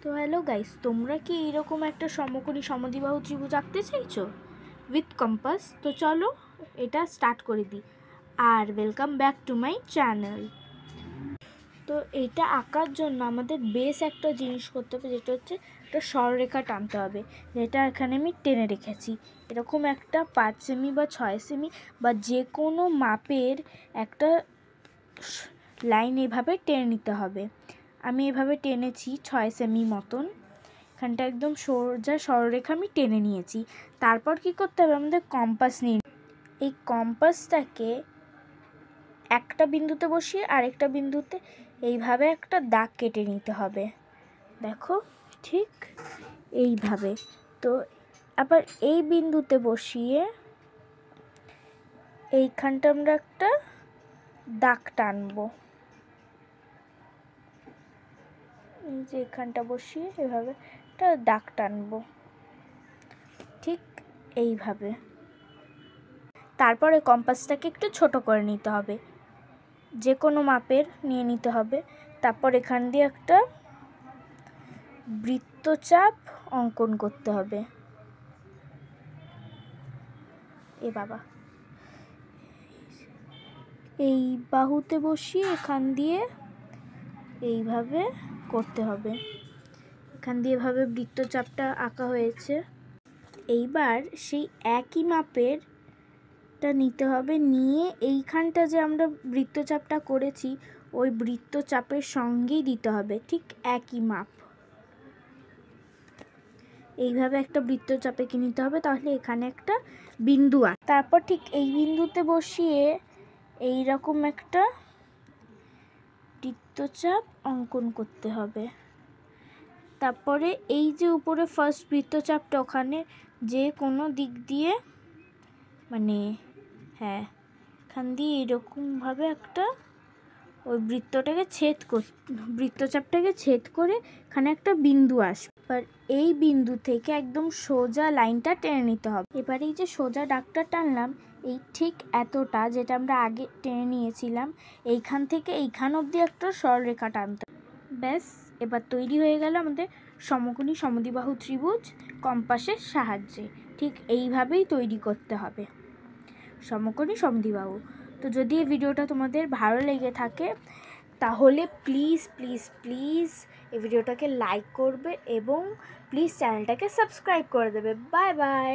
তো hello guys, তোমরা কি এরকম একটা সমকোণী সমদ্বিবাহু ত্রিভুজ আঁকতে চাইছো উইথ কম্পাস? তো চলো এটা স্টার্ট করে দিই। আর welcome back to my channel. তো এটা আঁকার জন্য আমাদের বেস একটা জিনিস করতে হবে, যেটা হচ্ছে একটা সরলরেখা টানতে হবে, যেটা এখানে আমি টেনে রেখেছি। এরকম একটা 5 সেমি বা 6 সেমি বা যে কোনো মাপের একটা লাইন এভাবে টেনে নিতে হবে। আমি এভাবে টেনেছি 6 সেমি মতন। এখানটা একদম সোজা সরলরেখা আমি টেনে নিয়েছি। তারপর কি করতে হবে, আমাদের কম্পাস নিয়ে এই কম্পাসটাকে একটা বিন্দুতে বসিয়ে আরেকটা বিন্দুতে এইভাবে একটা দাগ কেটে নিতে হবে। দেখো ঠিক এইভাবে। তো আবার এই বিন্দুতে বসিয়ে এইখানটা আমরা একটা দাগ টানবো। এই যে এখানটা বসিয়ে এভাবে একটা দাগ টানবো, ঠিক এইভাবে। তারপরে কম্পাসটাকে একটু ছোট করে নিতে হবে, যে কোনো মাপের নিয়ে নিতে হবে। তারপর এখান দিয়ে একটা বৃত্তচাপ অঙ্কন করতে হবে। এ বাবা, এই বাহুতে বসিয়ে এখান দিয়ে এইভাবে করতে হবে। এখান দিয়ে এভাবে বৃত্তচাপটা আঁকা হয়েছে। এইবার সেই একই মাপের নিতে হবে, নিয়ে এইখানটা যে আমরা বৃত্তচাপটা করেছি ওই বৃত্তচাপের সঙ্গেই দিতে হবে ঠিক একই মাপ। এইভাবে একটা বৃত্তচাপ এঁকে নিতে হবে, তাহলে এখানে একটা বিন্দু আছে। তারপর ঠিক এই বিন্দুতে বসিয়ে এই রকম একটা বৃত্তচাপ অঙ্কন করতে হবে। তারপরে এই যে উপরে ফার্স্ট বৃত্তচাপটা, ওখানে যে কোনো দিক দিয়ে এখান দিয়ে এরকমভাবে একটা ওই বৃত্তচাপটাকে ছেদ করে এখানে একটা বিন্দু আসবে। এবার এই বিন্দু থেকে একদম সোজা লাইনটা টেনে নিতে হবে। এবার এই যে সোজা দাগটা টানলাম, এই ঠিক এতটা যেটা আমরা আগে টেনে নিয়েছিলাম, এইখান থেকে এইখান অবধি একটা সরলরেখা টানতে হবে। ব্যাস, এবার তৈরি হয়ে গেল আমাদের সমকোণী সমদ্বিবাহু ত্রিভুজ কম্পাসের সাহায্যে। ঠিক এইভাবেই তৈরি করতে হবে সমকোণী সমদ্বিবাহু। তো যদি এই ভিডিওটা তোমাদের ভালো লেগে থাকে তাহলে প্লিজ প্লিজ প্লিজ এই ভিডিওটাকে লাইক করবে এবং প্লিজ চ্যানেলটাকে সাবস্ক্রাইব করে দেবে। Bye bye.